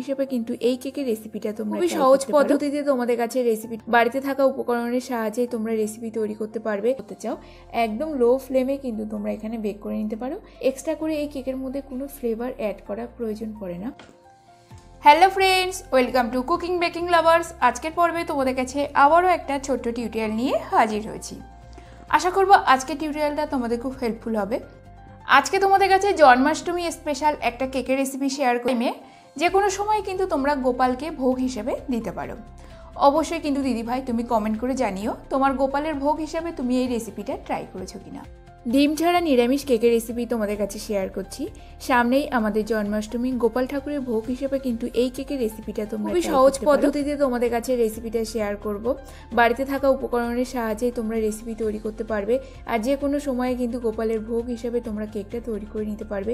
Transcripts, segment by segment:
হিসেবে কিন্তু এই কেকের রেসিপিটা তোমরা খুবই সহজ পদ্ধতিতে তোমাদের কাছে রেসিপি বাড়িতে থাকা উপকরণের সাহায্যে তোমরা রেসিপি তৈরি করতে পারবে। করতে চাও একদম লো ফ্লেমে কিন্তু তোমরা এখানে বেক করে নিতে পারো। এক্সট্রা করে এই কেকের মধ্যে কোনো ফ্লেভার অ্যাড করার প্রয়োজন পড়ে না। Hello friends, welcome to cooking baking lovers. আজকের পর্বে তোমাদের কাছে আবারও একটা ছোট্ট টিউটোরিয়াল নিয়ে হাজির হয়েছি। আশা করব আজকের টিউটোরিয়ালটা তোমাদের খুব হেল্পফুল হবে। আজকে তোমাদের কাছে জন্মাষ্টমী স্পেশাল একটা কেকের রেসিপি শেয়ার করে যে কোনো সময় কিন্তু তোমরা গোপালকে ভোগ হিসেবে দিতে পারো। অবশ্যই কিন্তু দিদিভাই তুমি কমেন্ট করে জানিও তোমার গোপালের ভোগ হিসেবে তুমি এই রেসিপিটা ট্রাই করেছো কিনা। ডিম ছাড়া নিরামিষ কেকের রেসিপি তোমাদের কাছে শেয়ার করছি। সামনেই আমাদের জন্মাষ্টমী, গোপাল ঠাকুরের ভোগ হিসেবে কিন্তু এই কেকের রেসিপিটা তোমরা খুবই সহজ পদ্ধতিতে তোমাদের কাছে রেসিপিটা শেয়ার করব। বাড়িতে থাকা উপকরণের সাহায্যে তোমরা রেসিপি তৈরি করতে পারবে আর যে কোনো সময়ে কিন্তু গোপালের ভোগ হিসেবে তোমরা কেকটা তৈরি করে নিতে পারবে।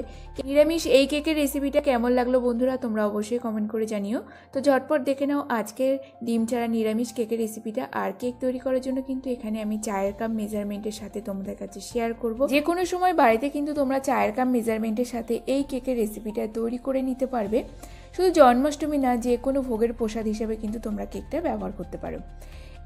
নিরামিষ এই কেকের রেসিপিটা কেমন লাগলো বন্ধুরা তোমরা অবশ্যই কমেন্ট করে জানিও। তো ঝটপট দেখে নাও আজকের ডিম ছাড়া নিরামিষ কেকের রেসিপিটা। আর কেক তৈরি করার জন্য কিন্তু এখানে আমি 4 কাপ মেজারমেন্টের সাথে তোমাদের কাছে শেয়ার করব। যে কোনো সময় বাড়িতে কিন্তু তোমরা 4 কাপ মেজারমেন্টের সাথে এই কেকের রেসিপিটা তৈরি করে নিতে পারবে। শুধু জন্মাষ্টমী না, যে কোনো ভোগের প্রসাদ হিসেবে কিন্তু তোমরা কেকটা ব্যবহার করতে পারো।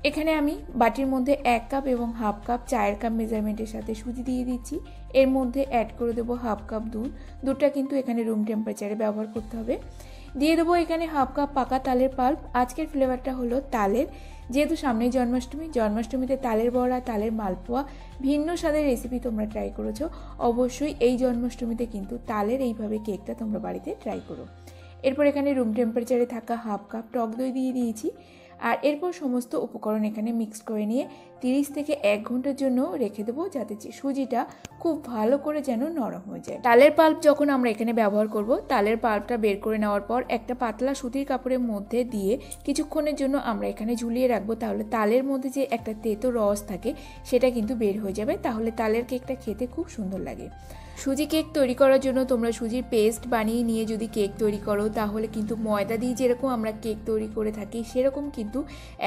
এখানে আমি বাটির মধ্যে 1 কাপ এবং হাফ কাপ 4 কাপ মেজারমেন্টের সাথে সুজি দিয়ে দিচ্ছি। এর মধ্যে অ্যাড করে দেবো হাফ কাপ দুধ। দুধটা কিন্তু এখানে রুম টেম্পারেচারে ব্যবহার করতে হবে। দিয়ে দেবো এখানে হাফ কাপ পাকা তালের পাল্প। আজকের ফ্লেভারটা হলো তালের, যেহেতু সামনেই জন্মাষ্টমীতে তালের বড়া, তালের মালপোয়া, ভিন্ন স্বাদের রেসিপি তোমরা ট্রাই করেছো। অবশ্যই এই জন্মাষ্টমীতে কিন্তু তালের এইভাবে কেকটা তোমরা বাড়িতে ট্রাই করো। এরপর এখানে রুম টেম্পারেচারে থাকা হাফ কাপ টক দই দিয়ে দিয়েছি। আর এরপর সমস্ত উপকরণ এখানে মিক্স করে নিয়ে 30 থেকে 1 ঘন্টার জন্য রেখে দেবো, যাতে সুজিটা খুব ভালো করে যেন নরম হয়ে যায়। তালের পাল্প যখন আমরা এখানে ব্যবহার করব, তালের পাল্পটা বের করে নেওয়ার পর একটা পাতলা সুতির কাপড়ের মধ্যে দিয়ে কিছুক্ষণের জন্য আমরা এখানে ঝুলিয়ে রাখবো। তাহলে তালের মধ্যে যে একটা তেতো রস থাকে সেটা কিন্তু বের হয়ে যাবে। তাহলে তালের কেকটা খেতে খুব সুন্দর লাগে। সুজি কেক তৈরি করার জন্য তোমরা সুজির পেস্ট বানিয়ে নিয়ে যদি কেক তৈরি করো, তাহলে কিন্তু ময়দা দিয়ে যেরকম আমরা কেক তৈরি করে থাকি সেরকম কিন্তু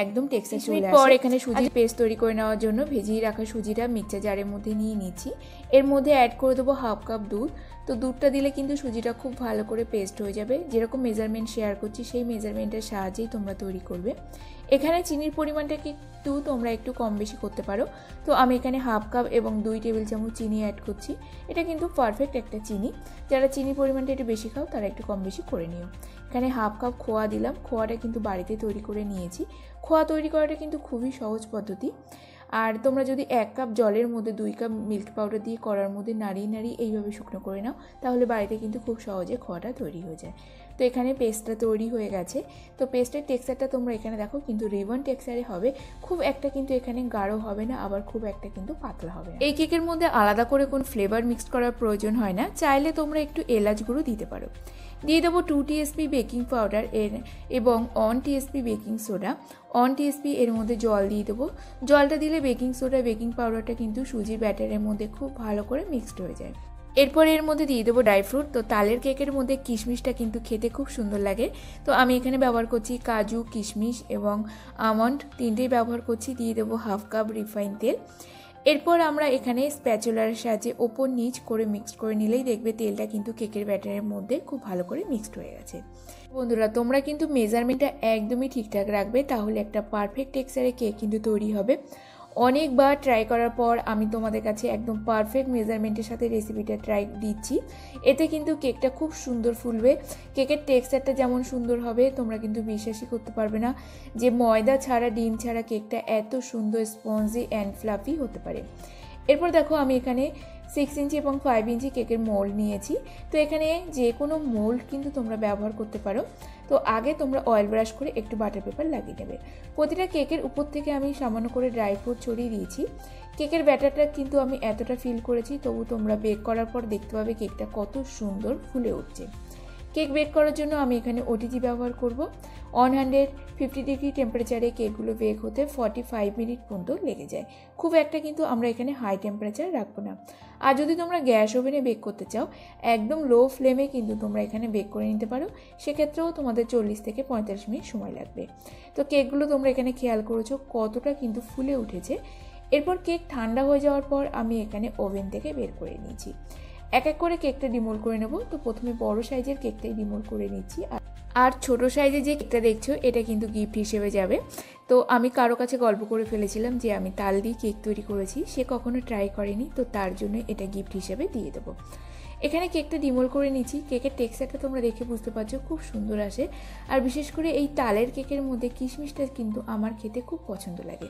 একদম টেক্সচার চলে আসে। পর এখানে সুজির পেস্ট তৈরি করে নেওয়ার জন্য ভিজিয়ে রাখা সুজিটা মিক্সচার জারের মধ্যে নিয়ে নিচ্ছি। এর মধ্যে অ্যাড করে দেবো হাফ কাপ দুধ। তো দুধটা দিলে কিন্তু সুজিটা খুব ভালো করে পেস্ট হয়ে যাবে। যেরকম মেজারমেন্ট শেয়ার করছি সেই মেজারমেন্টের সাহায্যেই তোমরা তৈরি করবে। এখানে চিনির পরিমাণটা কিন্তু তোমরা একটু কম বেশি করতে পারো। তো আমি এখানে হাফ কাপ এবং 2 টেবিল চামচ চিনি অ্যাড করছি। এটা কিন্তু পারফেক্ট একটা চিনি। যারা চিনির পরিমাণটা একটু বেশি খাও তারা একটু কম বেশি করে নিও। এখানে হাফ কাপ খোয়া দিলাম। খোয়াটা কিন্তু বাড়িতে তৈরি করে নিয়েছি। খোয়া তৈরি করাটা কিন্তু খুবই সহজ পদ্ধতি। আর তোমরা যদি 1 কাপ জলের মধ্যে 2 কাপ মিল্ক পাউডার দিয়ে কড়ার মধ্যে নাড়িয়ে এইভাবে শুকনো করে নাও, তাহলে বাড়িতে কিন্তু খুব সহজে খোয়াটা তৈরি হয়ে যায়। তো এখানে পেস্টটা তৈরি হয়ে গেছে। তো পেস্টের টেক্সচারটা তোমরা এখানে দেখো কিন্তু রিবন টেক্সচারে হবে। খুব একটা কিন্তু এখানে গাঢ় হবে না, আবার খুব একটা কিন্তু পাতলা হবে না। এই কেকের মধ্যে আলাদা করে কোনো ফ্লেভার মিক্স করার প্রয়োজন হয় না। চাইলে তোমরা একটু এলাচ গুঁড়ো দিতে পারো। দিয়ে দেবো 2 টিএসপি বেকিং পাউডার এবং 1 টিএসপি বেকিং সোডা। 1 টিএসপি এর মধ্যে জল দিয়ে দেবো। জলটা দিলে বেকিং সোডা, বেকিং পাউডারটা কিন্তু সুজির ব্যাটারের মধ্যে খুব ভালো করে মিক্সড হয়ে যায়। এরপর এর মধ্যে দিয়ে দেবো ড্রাই ফ্রুট। তো তালের কেকের মধ্যে কিশমিশটা কিন্তু খেতে খুব সুন্দর লাগে। তো আমি এখানে ব্যবহার করছি কাজু, কিশমিশ এবং আমন্ড, তিনটেই ব্যবহার করছি। দিয়ে দেবো হাফ কাপ রিফাইন তেল। এরপর আমরা এখানে স্প্যাচুলার সাহায্যে ওপর নিচ করে মিক্সড করে নিলেই দেখবে তেলটা কিন্তু কেকের ব্যাটারের মধ্যে খুব ভালো করে মিক্সড হয়ে গেছে। বন্ধুরা তোমরা কিন্তু মেজারমেন্টটা একদমই ঠিকঠাক রাখবে, তাহলে একটা পারফেক্ট টেক্সচারে কেক কিন্তু তৈরি হবে। অনেকবার ট্রাই করার পর আমি তোমাদের কাছে একদম পারফেক্ট মেজারমেন্টের সাথে রেসিপিটা ট্রাই দিচ্ছি। এতে কিন্তু কেকটা খুব সুন্দর ফুলবে। কেকের টেক্সচারটা যেমন সুন্দর হবে তোমরা কিন্তু বিশ্বাসই করতে পারবে না যে ময়দা ছাড়া, ডিম ছাড়া কেকটা এত সুন্দর স্পঞ্জি অ্যান্ড ফ্লাফি হতে পারে। এরপর দেখো আমি এখানে 6 ইঞ্চি এবং 5 ইঞ্চি কেকের মোল্ড নিয়েছি। তো এখানে যে কোনো মোল্ড কিন্তু তোমরা ব্যবহার করতে পারো। তো আগে তোমরা অয়েল ব্রাশ করে একটু বাটার পেপার লাগিয়ে নেবে। প্রতিটা কেকের উপর থেকে আমি সামান্য করে ড্রাই ফ্রুট ছড়িয়ে দিয়েছি। কেকের ব্যাটারটা কিন্তু আমি এতটা ফিল করেছি, তবু তোমরা বেক করার পর দেখতে পাবে কেকটা কত সুন্দর ফুলে উঠছে। কেক বেক করার জন্য আমি এখানে ওটিজি ব্যবহার করব। 150 ডিগ্রি টেম্পারেচারে কেকগুলো বেক হতে 45 মিনিট পর্যন্ত লেগে যায়। খুব একটা কিন্তু আমরা এখানে হাই টেম্পারেচার রাখবো না। আর যদি তোমরা গ্যাস ওভেনে বেক করতে চাও, একদম লো ফ্লেমে কিন্তু তোমরা এখানে বেক করে নিতে পারো। সেক্ষেত্রেও তোমাদের 40 থেকে 45 মিনিট সময় লাগবে। তো কেকগুলো তোমরা এখানে খেয়াল করেছো কতটা কিন্তু ফুলে উঠেছে। এরপর কেক ঠান্ডা হয়ে যাওয়ার পর আমি এখানে ওভেন থেকে বের করে নিয়েছি। এক এক করে কেকটা ডিমোল্ড করে নেব। তো প্রথমে বড় সাইজের কেকটাই ডিমোল্ড করে নিচ্ছি। আর আর ছোট সাইজে যে কেকটা দেখছো এটা কিন্তু গিফট হিসেবে যাবে। তো আমি কারো কাছে গল্প করে ফেলেছিলাম যে আমি তাল দিয়ে কেক তৈরি করেছি, সে কখনো ট্রাই করেনি, তো তার জন্য এটা গিফট হিসেবে দিয়ে দেবো। এখানে কেকটা ডিমোল করে নিচ্ছি। কেকের টেক্সচারটা তোমরা দেখে বুঝতে পারছো খুব সুন্দর আসে। আর বিশেষ করে এই তালের কেকের মধ্যে কিশমিশটা কিন্তু আমার খেতে খুব পছন্দ লাগে।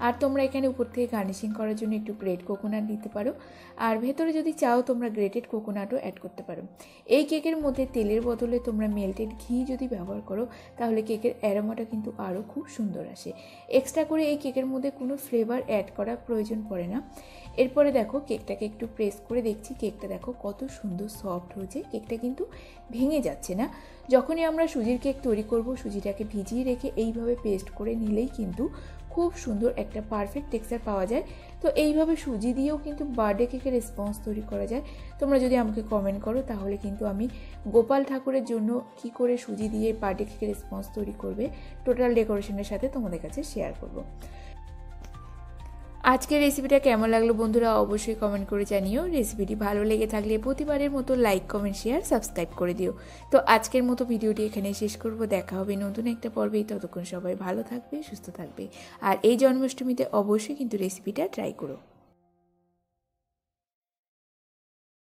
আর তোমরা এখানে উপর থেকে গার্নিশিং করার জন্য একটু গ্রেট কোকোনাট দিতে পারো, আর ভেতরে যদি চাও তোমরা গ্রেটেড কোকোনাটও অ্যাড করতে পারো। এই কেকের মধ্যে তেলের বদলে তোমরা মেল্টেড ঘি যদি ব্যবহার করো তাহলে কেকের অ্যারোমাটা কিন্তু আরও খুব সুন্দর আসে। এক্সট্রা করে এই কেকের মধ্যে কোনো ফ্লেভার অ্যাড করার প্রয়োজন পড়ে না। এরপরে দেখো কেকটাকে একটু প্রেস করে দেখছি, কেকটা দেখো কত সুন্দর সফট হয়েছে, কেকটা কিন্তু ভেঙে যাচ্ছে না। যখনই আমরা সুজির কেক তৈরি করব সুজিটাকে ভিজিয়ে রেখে এইভাবে পেস্ট করে নিলেই কিন্তু খুব সুন্দর একটা পারফেক্ট টেক্সচার পাওয়া যায়। তো এইভাবে সুজি দিয়েও কিন্তু বার্থডে কেকের রেসপন্স তৈরি করা যায়। তোমরা যদি আমাকে কমেন্ট করো তাহলে কিন্তু আমি গোপাল ঠাকুরের জন্য কি করে সুজি দিয়ে বার্থডে কেকের রেসপন্স তৈরি করবে টোটাল ডেকোরেশনের সাথে তোমাদের কাছে শেয়ার করব। আজকের রেসিপিটা কেমন লাগলো বন্ধুরা অবশ্যই কমেন্ট করে জানিও। রেসিপিটি ভালো লেগে থাকলে প্রতিবারের মতো লাইক কমেন্ট শেয়ার সাবস্ক্রাইব করে দিও। তো আজকের মতো ভিডিওটি এখানে শেষ করব, দেখা হবে নতুন একটা পর্বেই। ততক্ষণ সবাই ভালো থাকবে, সুস্থ থাকবে, আর এই জন্মাষ্টমীতে অবশ্যই কিন্তু রেসিপিটা ট্রাই করো।